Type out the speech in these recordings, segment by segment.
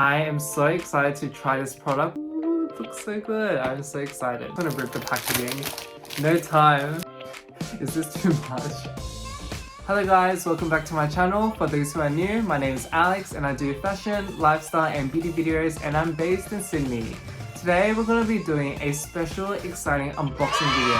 I am so excited to try this product. Ooh, it looks so good. I'm so excited. I'm gonna rip the packaging. No time. Is this too much? Hello guys, welcome back to my channel. For those who are new, my name is Alex and I do fashion, lifestyle and beauty videos and I'm based in Sydney. Today we're going to be doing a special exciting unboxing video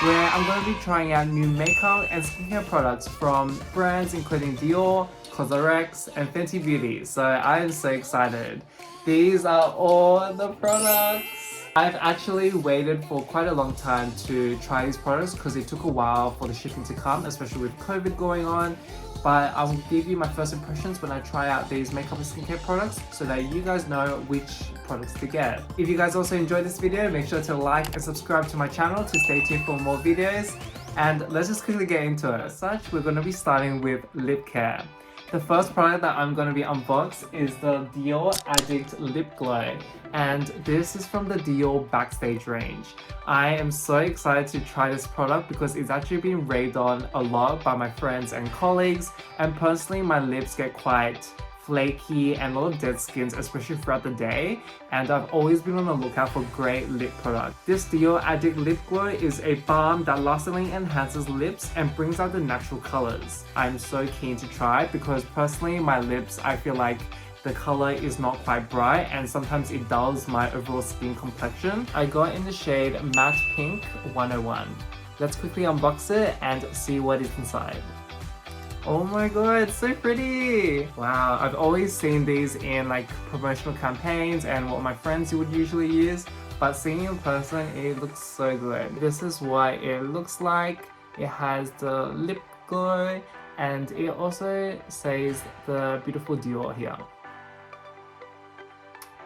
where I'm going to be trying out new makeup and skincare products from brands including Dior, Cosrx and Fenty Beauty. So I am so excited. These are all the products. I've actually waited for quite a long time to try these products because it took a while for the shipping to come, especially with COVID going on. But I will give you my first impressions when I try out these makeup and skincare products so that you guys know which products to get. If you guys also enjoyed this video, make sure to like and subscribe to my channel to stay tuned for more videos. And let's just quickly get into it. As such, we're going to be starting with lip care. The first product that I'm going to be unboxed is the Dior Addict Lip Glow, and this is from the Dior Backstage range. I am so excited to try this product because it's actually been raved on a lot by my friends and colleagues, and personally my lips get quite flaky and a lot of dead skins, especially throughout the day, and I've always been on the lookout for great lip products. This Dior Addict Lip Glow is a balm that lastingly enhances lips and brings out the natural colors. I'm so keen to try because personally my lips, I feel like the color is not quite bright and sometimes it dulls my overall skin complexion. I got in the shade Matte Pink 101. Let's quickly unbox it and see what is inside. Oh my god, it's so pretty! Wow, I've always seen these in like promotional campaigns and what my friends would usually use, but seeing it in person, it looks so good. This is what it looks like. It has the lip glow and it also says the beautiful Dior here.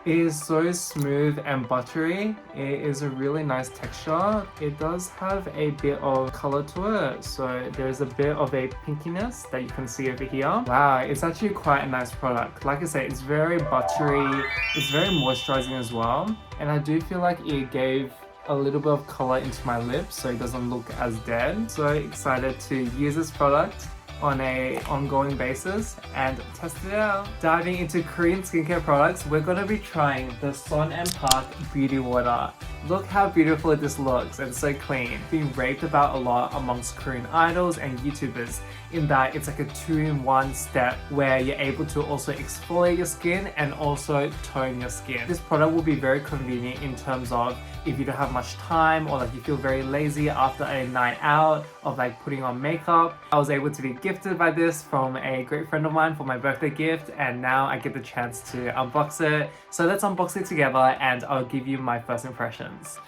It is so smooth and buttery. It is a really nice texture. It does have a bit of color to it, so there's a bit of a pinkiness that you can see over here. Wow, it's actually quite a nice product. Like I said, it's very buttery, it's very moisturizing as well, and I do feel like it gave a little bit of color into my lips so it doesn't look as dead. So excited to use this product on an ongoing basis and test it out. Diving into Korean skincare products, we're going to be trying the Son&Park Beauty Water. Look how beautiful this looks and so clean. Being raved about a lot amongst Korean idols and YouTubers in that it's like a 2-in-1 step where you're able to also exfoliate your skin and also tone your skin. This product will be very convenient in terms of if you don't have much time or like you feel very lazy after a night out of like putting on makeup. I was able to be gifted by this from a great friend of mine for my birthday gift, and now I get the chance to unbox it. So let's unbox it together and I'll give you my first impressions.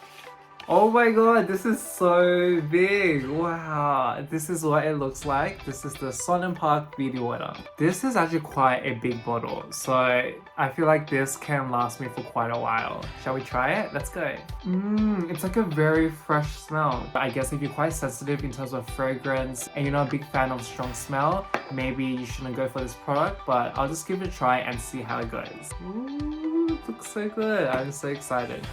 Oh my god, this is so big. Wow, this is what it looks like. This is the Son&Park Beauty Water. This is actually quite a big bottle, so I feel like this can last me for quite a while. Shall we try it? Let's go. It's like a very fresh smell. I guess if you're quite sensitive in terms of fragrance and you're not a big fan of strong smell, maybe you shouldn't go for this product, but I'll just give it a try and see how it goes. Ooh, it looks so good. I'm so excited.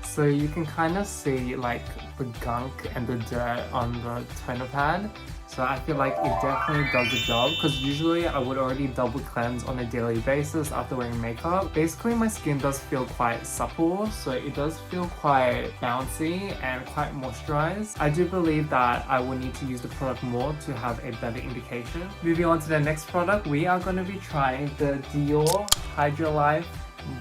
So you can kind of see like the gunk and the dirt on the toner pad. So I feel like it definitely does the job because usually I would already double cleanse on a daily basis after wearing makeup. Basically my skin does feel quite supple, so it does feel quite bouncy and quite moisturized. I do believe that I will need to use the product more to have a better indication. Moving on to the next product, we are going to be trying the Dior Hydra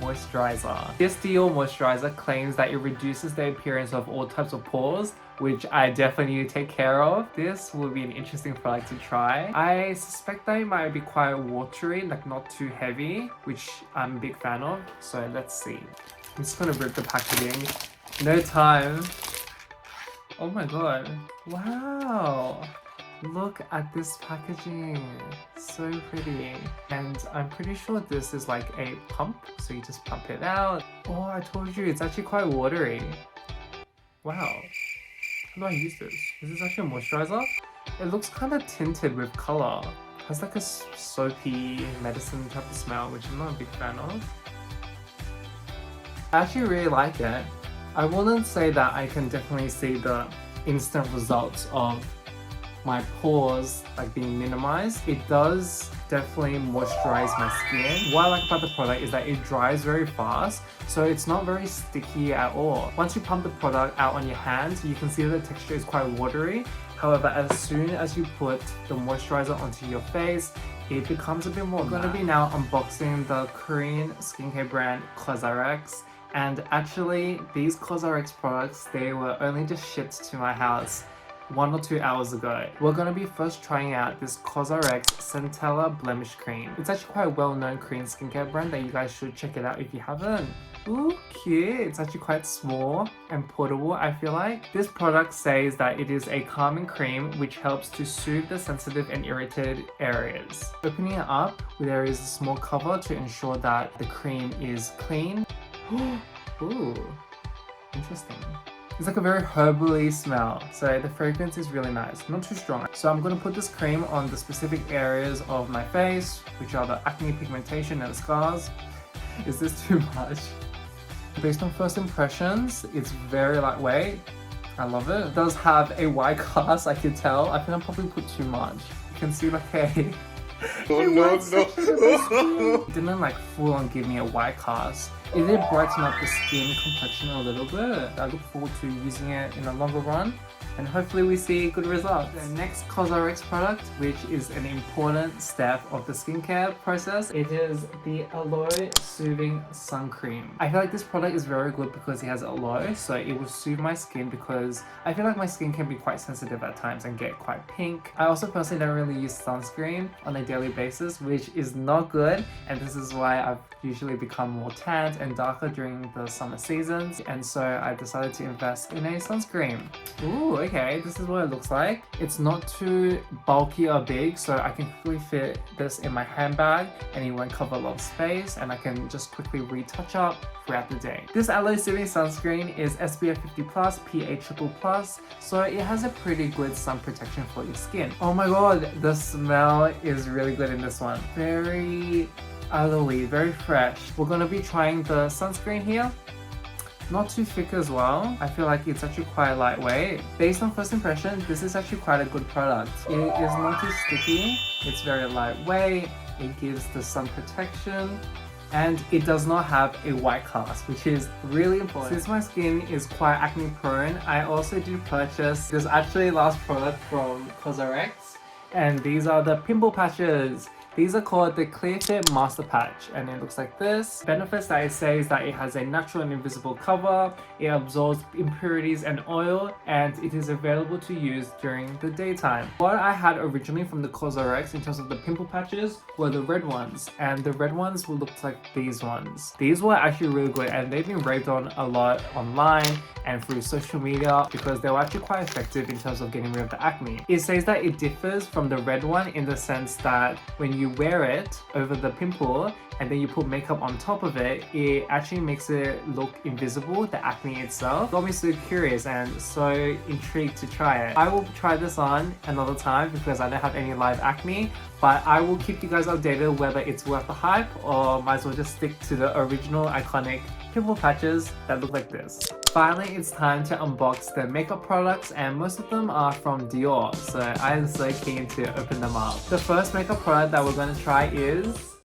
Moisturizer. This Dior moisturizer claims that it reduces the appearance of all types of pores, which I definitely need to take care of. This will be an interesting product to try. I suspect that it might be quite watery, like not too heavy, which I'm a big fan of. So let's see. I'm just gonna rip the packaging. No time. Oh my god. Wow. Look at this packaging, so pretty. And I'm pretty sure this is like a pump, so you just pump it out. Oh, I told you, it's actually quite watery. Wow, how do I use this? Is this actually a moisturizer? It looks kind of tinted with color. It has like a soapy medicine type of smell, which I'm not a big fan of. I actually really like it. I wouldn't say that I can definitely see the instant results of my pores like being minimized. It does definitely moisturize my skin. What I like about the product is that it dries very fast, so it's not very sticky at all. Once you pump the product out on your hands, you can see that the texture is quite watery. However, as soon as you put the moisturizer onto your face, it becomes a bit more matte. I'm going to be now unboxing the Korean skincare brand Cosrx. And actually, these Cosrx products, they were only just shipped to my house 1 or 2 hours ago. We're going to be first trying out this Cosrx Centella Blemish Cream. It's actually quite a well-known Korean skincare brand that you guys should check it out if you haven't. Ooh, cute. It's actually quite small and portable, I feel like. This product says that it is a calming cream which helps to soothe the sensitive and irritated areas. Opening it up, there is a small cover to ensure that the cream is clean. Ooh, interesting. It's like a very herbally smell, so the fragrance is really nice, not too strong. So I'm going to put this cream on the specific areas of my face, which are the acne, pigmentation and scars. Is this too much? Based on first impressions, it's very lightweight. I love it. It does have a white cast, I can tell. I think I probably put too much. You can see like a... no. It didn't like full on give me a white cast. It did brighten up the skin complexion a little bit. I look forward to using it in the longer run and hopefully we see good results. The next Cosrx product, which is an important step of the skincare process, it is the Aloe Soothing Sun Cream. I feel like this product is very good because it has aloe, so it will soothe my skin because I feel like my skin can be quite sensitive at times and get quite pink. I also personally don't really use sunscreen on a daily basis, which is not good, and this is why I've usually become more tanned and darker during the summer seasons, and so I decided to invest in a sunscreen. Ooh, okay, this is what it looks like. It's not too bulky or big, so I can quickly fit this in my handbag and it won't cover a lot of space, and I can just quickly retouch up throughout the day. This Aloe Soothing Sunscreen is SPF 50+, PA+++, so it has a pretty good sun protection for your skin. Oh my god, the smell is really good in this one. Very aloe, very fresh. We're going to be trying the sunscreen here. Not too thick as well. I feel like it's actually quite lightweight. Based on first impression, this is actually quite a good product. It is not too sticky. It's very lightweight. It gives the sun protection. And it does not have a white cast, which is really important. Since my skin is quite acne prone, I also did purchase this actually last product from Cosrx. And these are the pimple patches. These are called the Clear Fit Master Patch, and it looks like this. Benefits that it says that it has a natural and invisible cover, it absorbs impurities and oil, and it is available to use during the daytime. What I had originally from the Cosrx in terms of the pimple patches were the red ones, and the red ones will look like these ones. These were actually really good, and they've been raved on a lot online and through social media because they were actually quite effective in terms of getting rid of the acne. It says that it differs from the red one in the sense that when you wear it over the pimple and then you put makeup on top of it, it actually makes it look invisible, the acne itself. Got me so curious and so intrigued to try it. I will try this on another time because I don't have any live acne, but I will keep you guys updated whether it's worth the hype or might as well just stick to the original iconic pimple patches that look like this. Finally, it's time to unbox the makeup products, and most of them are from Dior, so I'm so keen to open them up. The first makeup product that we're going to try is